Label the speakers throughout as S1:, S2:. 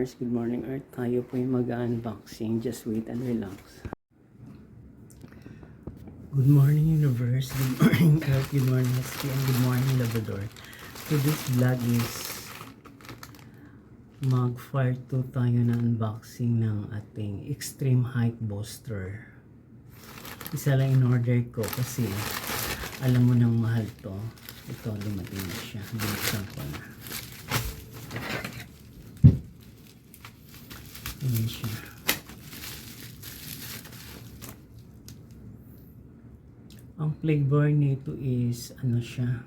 S1: Mars, good morning Earth. Tayo po yung mag-unboxing. Just wait and relax. Good morning Universe, good morning Earth, good morning ST, and good morning Labrador. So this vlog is mag-fire to tayo na unboxing ng ating Extreme Height Booster. Isa lang in order ko kasi alam mo nang mahal to. Ito, dumating na siya. Binuksan ko na. Ayan siya. Ang flavor nito is ano siya,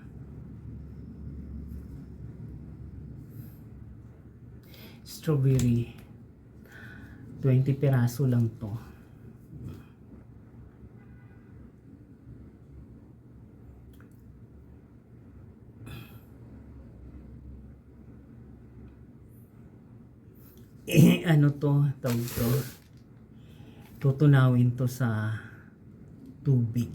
S1: strawberry. 20 piraso lang to. Ano to, tawag to, tutunawin to sa tubig,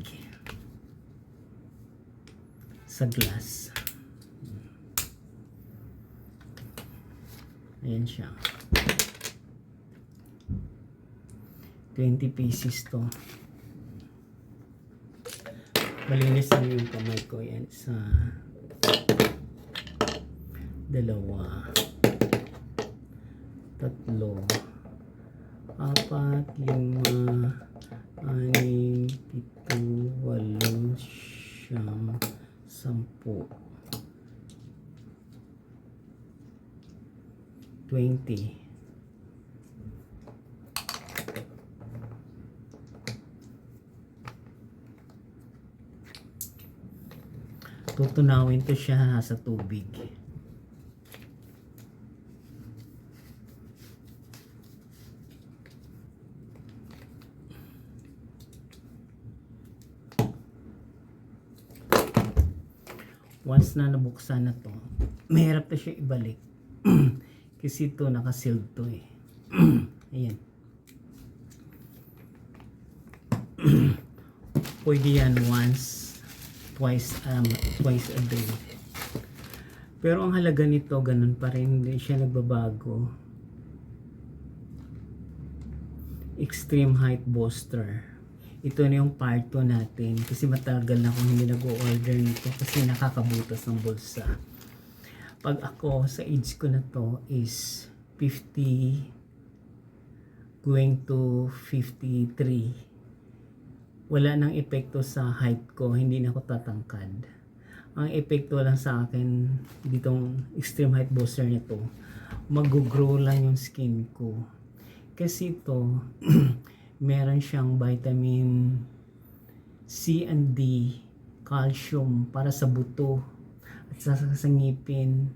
S1: sa glass. Ayan siya, 20 pieces to. Malinis na yung kamay ko. Yan, sa dalawa, tatlo, apat, lima, anim, pito, walo, siyam, sampu, 20. Tutunawin to siya sa tubig. Once na nabuksan na to, mahirap na siya ibalik. Kasi ito naka-sealed to eh. Ayan. Pwede yan once, twice a day. Pero ang halaga nito ganun pa rin, hindi siya nagbabago. Extreme Height Booster. Ito na yung part 2 natin kasi matagal na akong hindi nag-o-order nito kasi nakakabutas ng bulsa. Pag ako sa age ko na to is 50 going to 53, wala nang epekto sa height ko, hindi na ako tatangkad. Ang epekto lang sa akin ditong Extreme Height Booster nito, mag-grow lang yung skin ko kasi ito meron siyang vitamin C and D, calcium para sa buto at sa ngipin.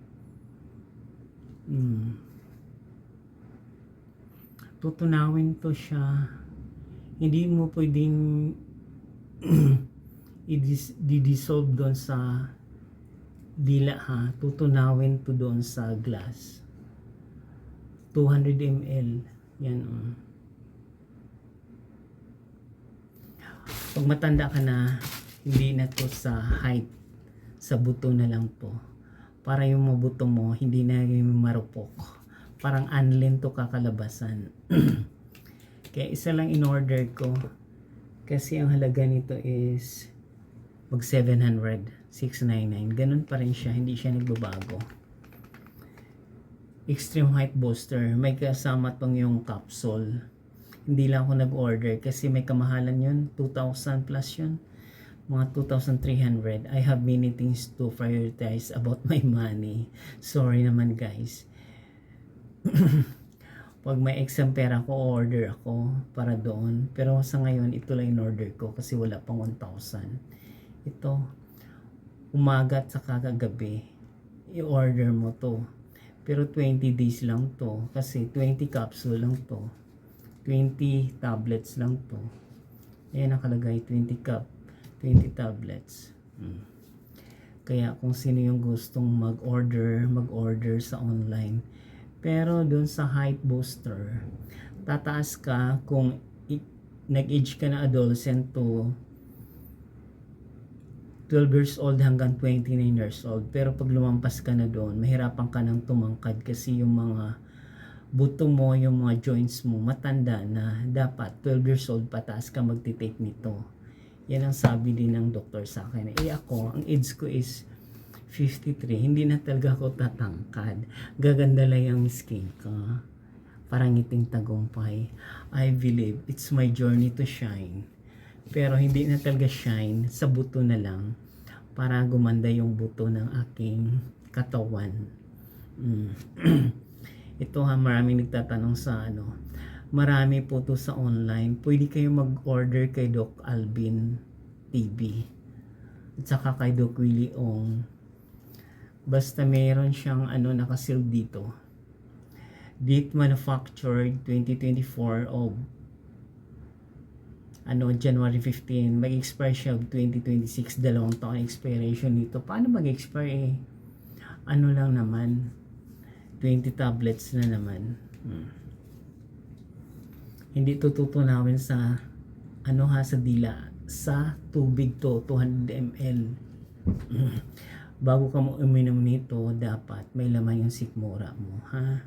S1: Tutunawin to siya. Hindi mo pwedeng i-dissolve doon sa dila ha. Tutunawin to doon sa glass. 200 ml. Yan Pag matanda ka na, hindi na to sa height, sa buto na lang to. Para yung mga buto mo, hindi na yung marupok. Parang anlin to kakalabasan. Kaya isa lang in order ko. Kasi ang halaga nito is mag 700, 699. Ganun pa rin siya, hindi siya nagbabago. Extreme Height Booster. May kasama tong yung capsule. Hindi lang ako nag-order kasi may kamahalan yun, 2,000 plus yun, mga 2,300. I have many things to prioritize about my money. Sorry naman guys. Pag may exam pera ko, order ako para doon. Pero sa ngayon, ito lang in order ko kasi wala pang 1,000. Ito, umaga at saka kagabi, i-order mo to. Pero 20 days lang to kasi 20 capsule lang to. 20 tablets lang to. Ayan nakalagay 20 tablets. Kaya kung sino yung gustong mag-order sa online. Pero dun sa Height Booster, tataas ka kung nag-age ka na adolescent to 12 years old hanggang 29 years old. Pero pag lumampas ka na doon, mahirapan ka nang tumangkad kasi yung mga buto mo, yung mga joints mo, matanda na, dapat 12 years old pataas ka magtitake nito. Yan ang sabi din ng doktor sa akin. Ako, ang age ko is 53, hindi na talaga ako tatangkad. Gaganda lang yung skin ko. Parang ngiting tagumpay. I believe it's my journey to shine. Pero hindi na talaga shine, sa buto na lang. Para gumanda yung buto ng aking katawan. Ito maraming nagtatanong sa marami po to sa online. Pwede kayo mag-order kay Doc Alvin TV. At saka kay Doc Willie Ong. Basta mayroon siyang nakasil dito. Date manufactured 2024 of January 15. Mag-expire siya 2026. 2 taon expiration nito. Paano mag-expire lang naman. 20 tablets na naman. Hindi to tutunawin sa sa dila. Sa tubig to, 200 ml. Bago ka mo uminom nito, dapat may laman yung sikmura mo, ha?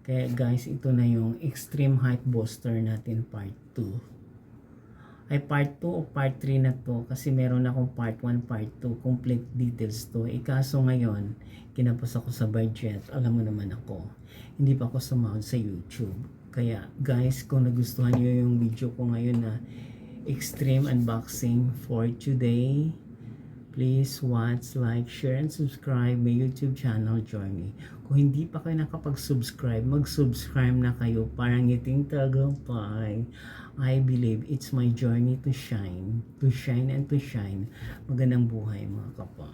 S1: Kaya guys, ito na yung extreme height booster natin part 2. Ay part 2 o part 3 na to, kasi meron akong part 1, part 2, complete details to. Kaso ngayon, kinapos ako sa budget, alam mo naman ako, hindi pa ako sumahod sa YouTube. Kaya guys, kung nagustuhan niyo yung video ko ngayon na extreme unboxing for today, please watch, like, share, and subscribe my YouTube channel, Journey. Kung hindi pa kayo nakapag-subscribe, mag-subscribe na kayo para ngiting tagumpay. I believe it's my journey to shine and to shine. Magandang buhay mga kapwa.